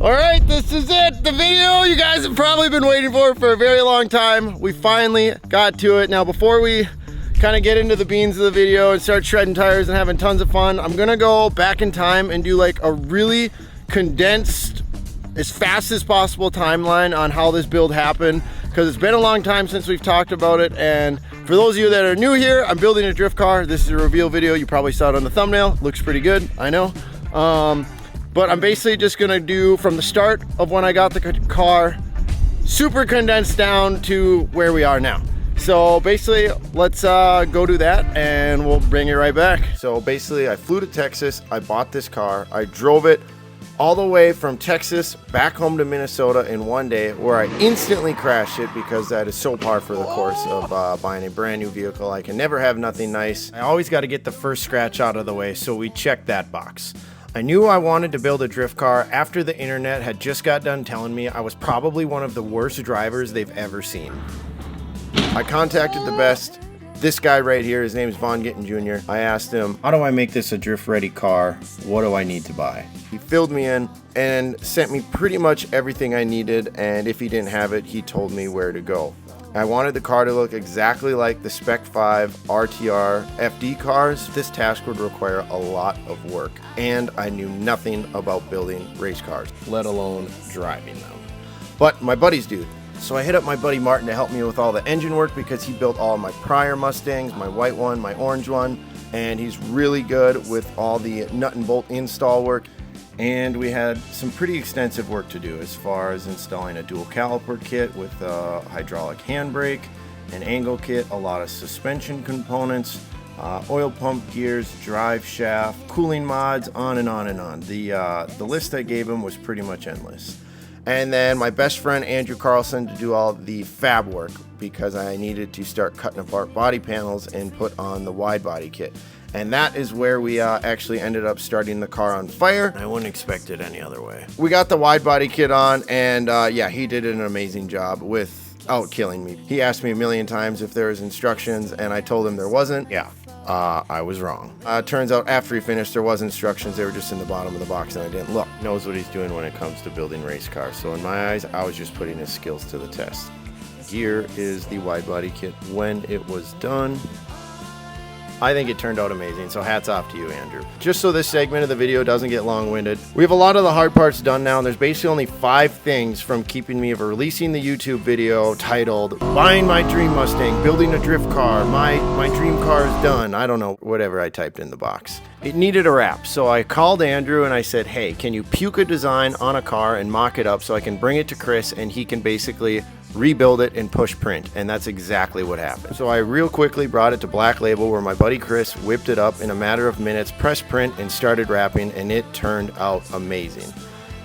All right, this is it. The video you guys have probably been waiting for a very long time. We finally got to it. Now, before we kind of get into the beans of the video and start shredding tires and having tons of fun, I'm gonna go back in time and do like a really condensed, as fast as possible timeline on how this build happened, because it's been a long time since we've talked about it. And for those of you that are new here, I'm building a drift car. This is a reveal video. You probably saw it on the thumbnail. Looks pretty good, I know. But I'm basically just gonna do from the start of when I got the car, super condensed down to where we are now. So basically, let's go do that and we'll bring it right back. So basically, I flew to Texas, I bought this car, I drove it all the way from Texas back home to Minnesota in one day, where I instantly crashed it because that is so par for the course of buying a brand new vehicle. I can never have nothing nice. I always got to get the first scratch out of the way, so we checked that box. I knew I wanted to build a drift car after the internet had just got done telling me I was probably one of the worst drivers they've ever seen. I contacted the best. This guy right here, his name is Von Gittin Jr. I asked him, how do I make this a drift ready car? What do I need to buy? He filled me in and sent me pretty much everything I needed, and if he didn't have it, he told me where to go. I wanted the car to look exactly like the Spec-V RTR FD cars. This task would require a lot of work, and I knew nothing about building race cars, let alone driving them. But my buddies do. So I hit up my buddy Martin to help me with all the engine work, because he built all my prior Mustangs, my white one, my orange one, and he's really good with all the nut and bolt install work. And we had some pretty extensive work to do as far as installing a dual caliper kit with a hydraulic handbrake, an angle kit, a lot of suspension components, oil pump gears, drive shaft, cooling mods, on and on and on. The list I gave him was pretty much endless. And then my best friend Andrew Carlson to do all the fab work, because I needed to start cutting apart body panels and put on the wide body kit. And that is where we actually ended up starting the car on fire. I wouldn't expect it any other way. We got the wide body kit on, and yeah, he did an amazing job without killing me. He asked me a million times if there was instructions, and I told him there wasn't. Yeah, I was wrong. Turns out after he finished, there was instructions. They were just in the bottom of the box, and I didn't look. He knows what he's doing when it comes to building race cars. So in my eyes, I was just putting his skills to the test. Here is the wide body kit when it was done. I think it turned out amazing, so hats off to you, Andrew. Just so this segment of the video doesn't get long-winded, we have a lot of the hard parts done now, and there's basically only 5 things from keeping me of releasing the YouTube video titled "Buying My Dream Mustang, Building a Drift Car, my dream car is done." I don't know, whatever I typed in the box. It needed a wrap, so I called Andrew and I said, hey, can you puke a design on a car and mock it up so I can bring it to Chris and he can basically rebuild it and push print? And that's exactly what happened. So I real quickly brought it to Black Label, where my buddy Chris whipped it up in a matter of minutes, pressed print, and started wrapping, and it turned out amazing.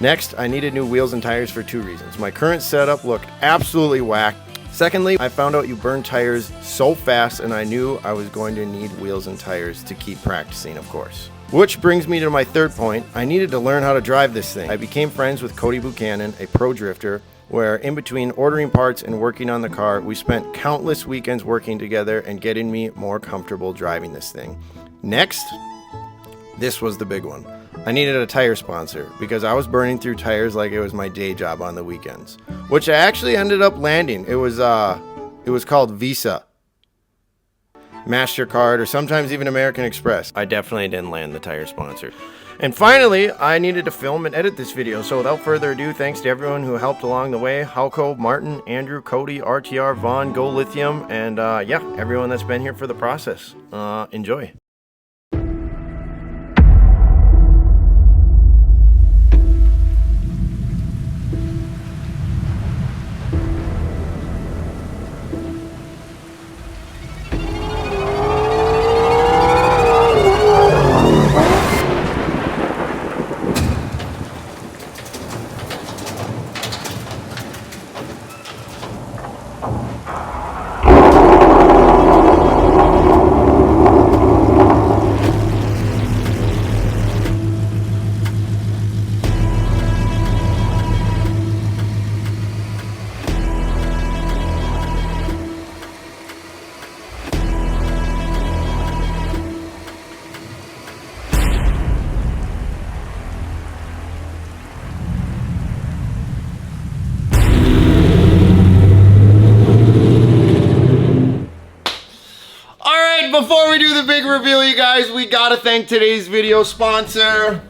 Next, I needed new wheels and tires for 2 reasons. My current setup looked absolutely whack. Secondly, I found out you burn tires so fast, and I knew I was going to need wheels and tires to keep practicing, of course. Which brings me to my third point. I needed to learn how to drive this thing. I became friends with Cody Buchanan, a pro drifter, where in between ordering parts and working on the car, we spent countless weekends working together and getting me more comfortable driving this thing. Next, this was the big one. I needed a tire sponsor, because I was burning through tires like it was my day job on the weekends, which I actually ended up landing. It was called Visa, MasterCard, or sometimes even American Express. I definitely didn't land the tire sponsor. And finally, I needed to film and edit this video, so without further ado, thanks to everyone who helped along the way. Halco, Martin, Andrew, Cody, RTR, Vaughn, Go Lithium, and yeah, everyone that's been here for the process. Enjoy. before we do the big reveal, you guys, we gotta thank today's video sponsor,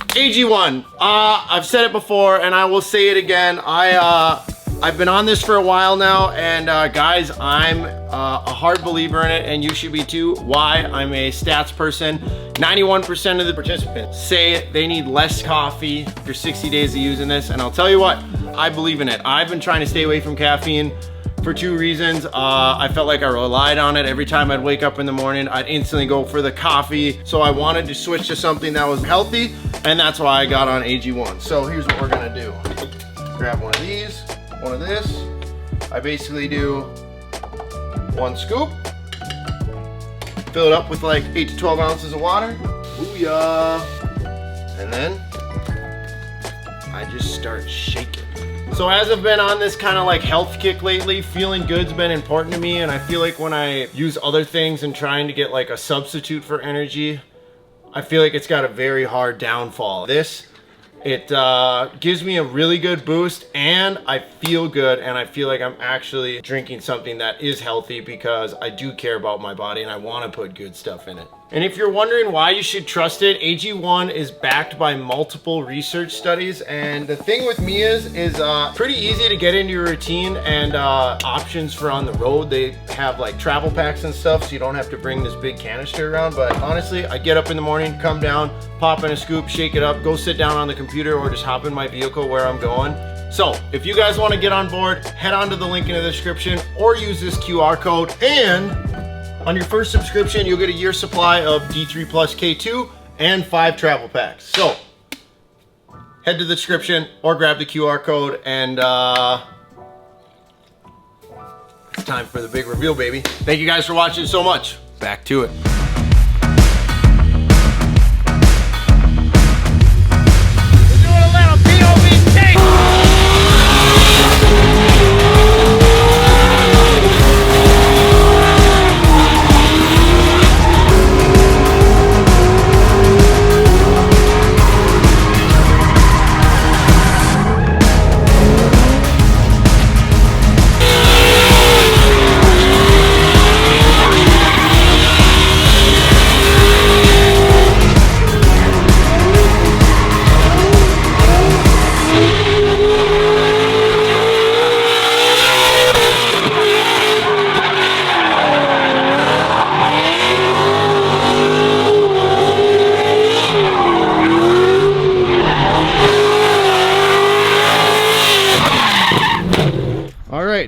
AG1. I've said it before and I will say it again. I've been on this for a while now, and guys, I'm a hard believer in it, and you should be too. Why? I'm a stats person. 91% of the participants say they need less coffee after 60 days of using this, and I'll tell you what, I believe in it. I've been trying to stay away from caffeine for 2 reasons. I felt like I relied on it. Every time I'd wake up in the morning, I'd instantly go for the coffee. So I wanted to switch to something that was healthy, and that's why I got on AG1. So here's what we're gonna do. Grab one of these, one of this. I basically do 1 scoop, fill it up with like 8 to 12 ounces of water. Booyah. And then I just start shaking. So as I've been on this kind of like health kick lately, feeling good's been important to me, and I feel like when I use other things and trying to get like a substitute for energy, I feel like it's got a very hard downfall. This, it gives me a really good boost, and I feel good, and I feel like I'm actually drinking something that is healthy because I do care about my body and I want to put good stuff in it. And if you're wondering why you should trust it, AG1 is backed by multiple research studies, and the thing with me is pretty easy to get into your routine, and options for on the road. They have like travel packs and stuff, so you don't have to bring this big canister around. But honestly, I get up in the morning, come down, pop in a scoop, shake it up, go sit down on the computer, or just hop in my vehicle where I'm going. So if you guys want to get on board, head on to the link in the description or use this QR code, and on your first subscription, you'll get a year supply of D3 Plus K2 and 5 travel packs. So head to the description or grab the QR code, and it's time for the big reveal, baby. Thank you guys for watching so much. Back to it.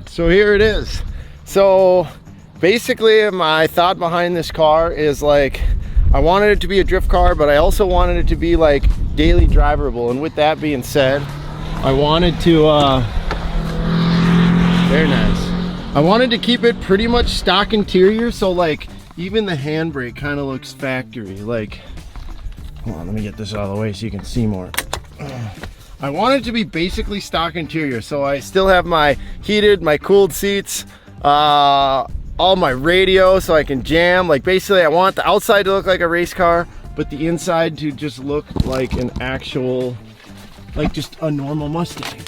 So here it is. So basically my thought behind this car is like, I wanted it to be a drift car, but I also wanted it to be like daily drivable. And with that being said, I wanted to very nice. I wanted to keep it pretty much stock interior, so like even the handbrake kind of looks factory. Like, hold on, let me get this out of the way so you can see more. I want it to be basically stock interior, so I still have my heated, my cooled seats, all my radio so I can jam. Like basically I want the outside to look like a race car, but the inside to just look like an actual, like just a normal Mustang.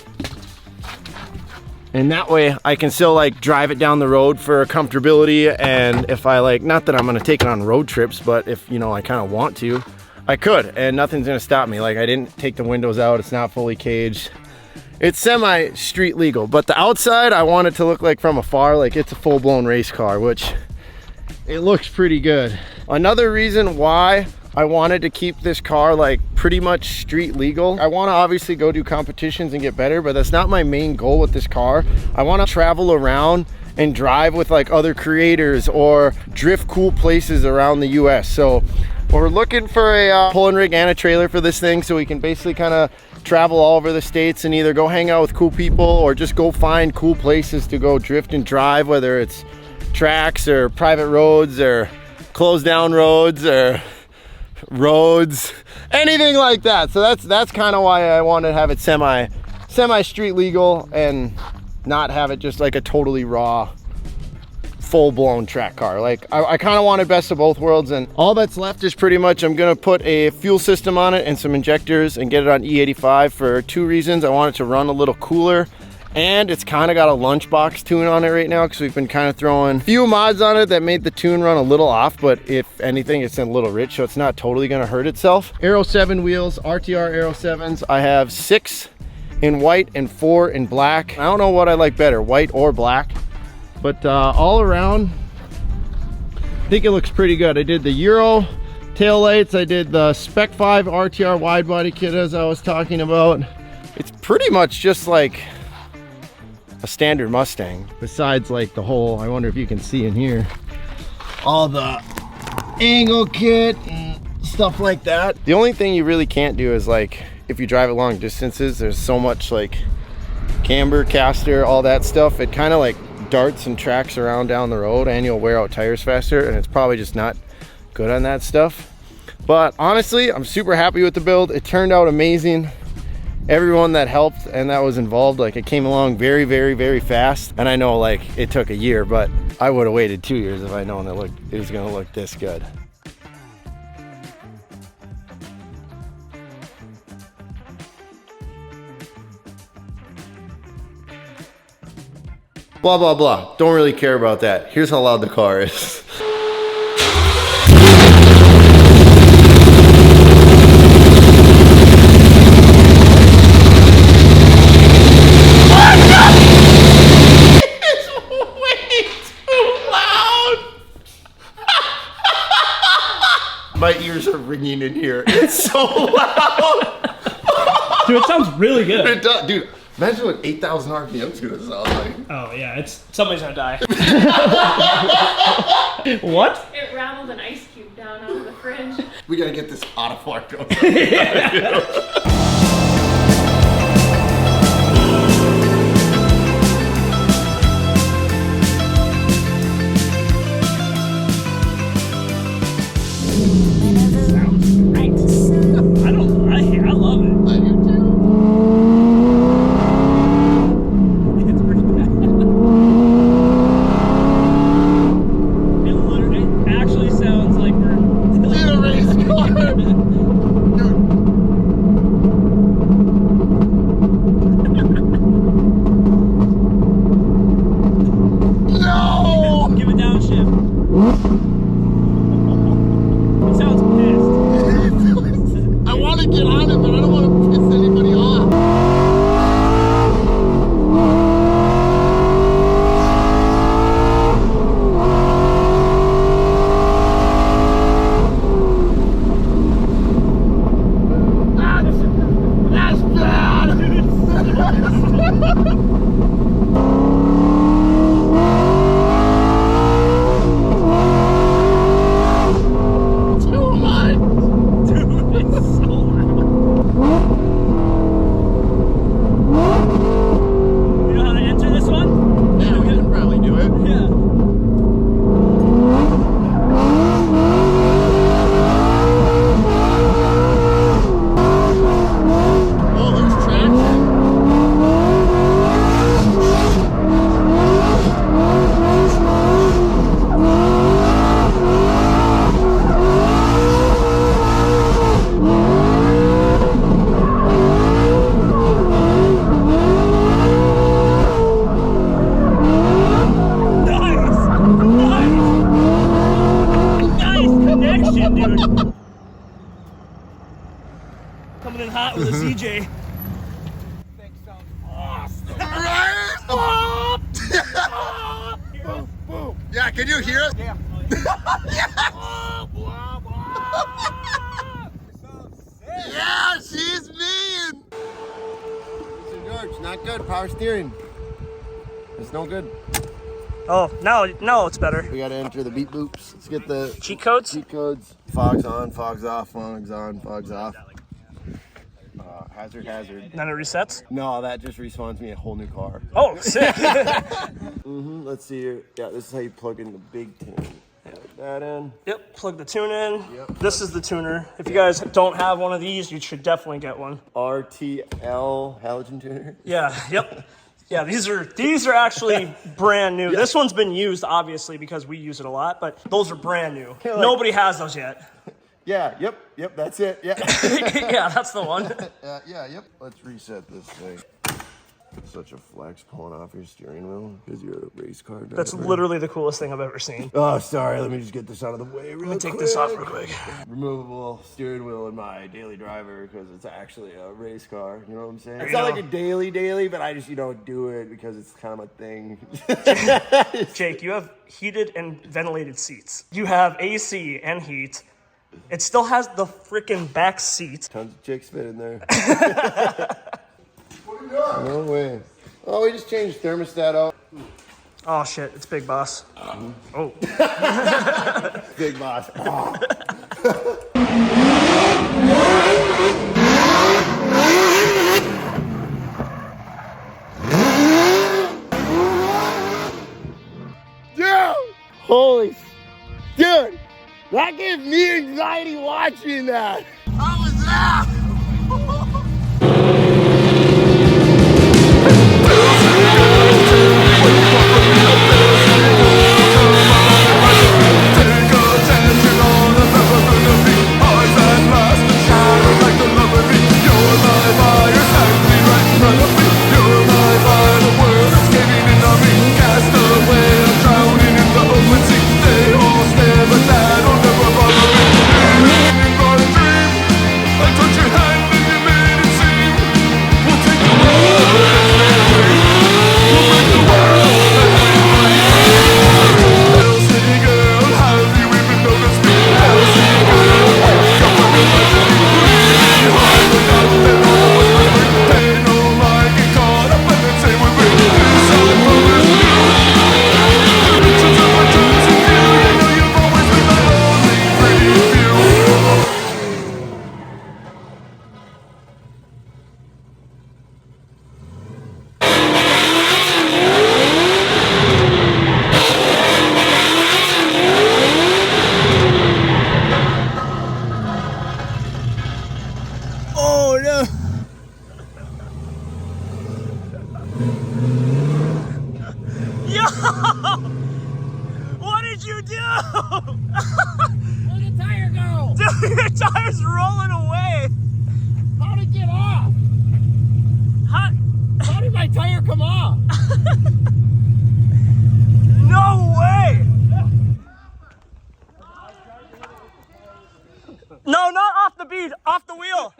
And that way I can still like drive it down the road for comfortability, and if I like, not that I'm gonna take it on road trips, but if you know I kind of want to, I could, and nothing's gonna stop me. Like I didn't take the windows out, it's not fully caged. It's semi street legal, but the outside I want it to look like from afar like it's a full-blown race car, which it looks pretty good. Another reason why I wanted to keep this car like pretty much street legal, I want to obviously go do competitions and get better, but that's not my main goal with this car. I want to travel around and drive with like other creators or drift cool places around the US. So we're looking for a pulling rig and a trailer for this thing, so we can basically kind of travel all over the states and either go hang out with cool people or just go find cool places to go drift and drive, whether it's tracks or private roads or closed down roads or roads, anything like that. So that's kind of why I want to have it semi street legal and not have it just like a totally raw full-blown track car. Like I kind of wanted best of both worlds, and all that's left is pretty much I'm gonna put a fuel system on it and some injectors and get it on E85 for 2 reasons. I want it to run a little cooler, And it's kind of got a lunchbox tune on it right now because we've been kind of throwing a few mods on it that made the tune run a little off, but if anything, it's a little rich, so it's not totally gonna hurt itself. Aero 7 wheels, RTR Aero 7s. I have 6 in white and 4 in black. I don't know what I like better, white or black, but all around, I think it looks pretty good. I did the Euro taillights, I did the Spec-V RTR wide body kit as I was talking about. It's pretty much just like a standard Mustang, besides like the whole, I wonder if you can see in here, all the angle kit and stuff like that. The only thing you really can't do is like, if you drive it long distances, there's so much like camber, caster, all that stuff. It kind of like darts and tracks around down the road and you'll wear out tires faster, and it's probably just not good on that stuff. But honestly, I'm super happy with the build. It turned out amazing. Everyone that helped and that was involved, like it came along very, very, very fast. And I know like it took a year, but I would have waited 2 years if I known that it was gonna look this good. Blah, blah, blah. Don't really care about that. Here's how loud the car is. My ears are ringing in here. It's so loud. Dude, it sounds really good. It does, dude. Imagine what 8,000 RPMs gonna sound like. Oh yeah, somebody's gonna die. What? It rattled an ice cube down out of the fridge. We gotta get this autofart going. Coming in hot with a CJ. Thing sounds awesome. Right? Boom, boom. Yeah, can you hear it? Yeah. Yeah, she's mean. Mr. George, not good. Power steering. It's no good. Oh, no, it's better. We gotta enter the beep boops. Let's get the cheat codes. Cheat codes. Fogs on, fogs off, fogs on, fogs off. Hazard, hazard. Then it resets? No, that just respawns me a whole new car. Oh, sick. Let's see here. Yeah, this is how you plug in the big tune. Plug that in. Yep, plug the tune in. Yep. This is the tuner. If you guys don't have one of these, you should definitely get one. RTL halogen tuner. Yeah, yep. Yeah, these are actually brand new. Yeah. This one's been used, obviously, because we use it a lot, but those are brand new. Like, nobody has those yet. Yeah, yep, that's it, yeah. Yeah, that's the one. Yeah, yep. Let's reset this thing. Such a flex pulling off your steering wheel because you're a race car driver. That's literally the coolest thing I've ever seen. Oh, sorry. Let me just get this out of the way real quick. Let me take this off real quick. Removable steering wheel in my daily driver because it's actually a race car. You know what I'm saying? There It's you not go. like a daily, but I just, do it because it's kind of my thing. Jake, you have heated and ventilated seats. You have AC and heat. It still has the freaking back seat. Tons of chicks fit in there. What are you doing? No way. Oh, we just changed thermostat out. Oh shit, it's Big Boss. Oh. Big boss. Dude! Holy, dude! That gave me anxiety watching that. How was that? Oh no! Yo! What did you do? Where'd the tire go? Dude, your tire's rolling away. How'd it get off? How did my tire come off? No way! No, not off the bead, off the wheel.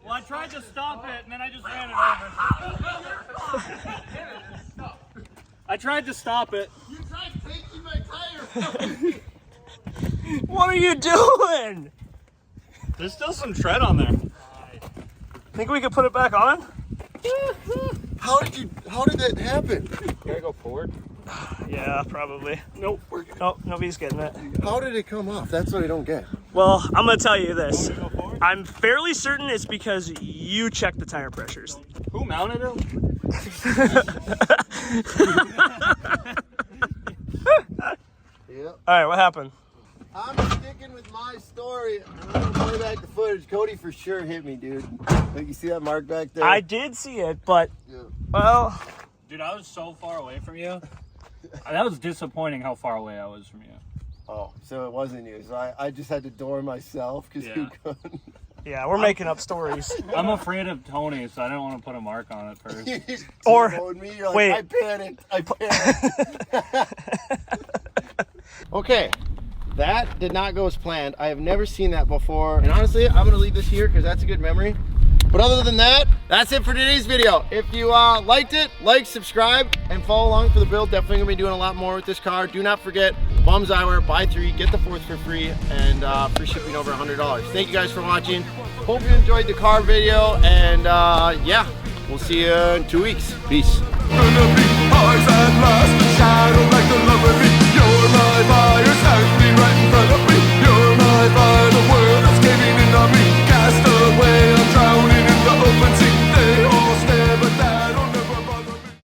Well, I tried to stop it, and then I just ran it over. I tried to stop it. You tried taking my tire. What are you doing? There's still some tread on there. Think we could put it back on? How did that happen? Gotta go forward. Yeah, probably. Nope. Nope, nobody's getting it. How did it come off? That's what I don't get. Well, I'm gonna tell you this. I'm fairly certain it's because you checked the tire pressures. Who mounted it? Yep. All right, what happened? I'm sticking with my story. I'm gonna play back the footage. Cody for sure hit me, dude. Like, you see that mark back there? I did see it, but, Yeah. well, Dude, I was so far away from you. That was disappointing how far away I was from you. Oh, so it wasn't you. So I just had to door myself because you couldn't. yeah, we're making up stories. I'm afraid of Tony, so I didn't want to put a mark on it first. You just Or- T-boned me. You're like, wait. I panicked. Okay, that did not go as planned. I have never seen that before. And honestly, I'm gonna leave this here because that's a good memory. But other than that, that's it for today's video. If you liked it, like, subscribe, and follow along for the build. Definitely gonna be doing a lot more with this car. Do not forget, Bums Eyewear, buy 3, get the 4th for free, and free shipping over $100. Thank you guys for watching. Hope you enjoyed the car video, and yeah, we'll see you in 2 weeks. Peace. Gonna be ours at last, the shadow like the love of me.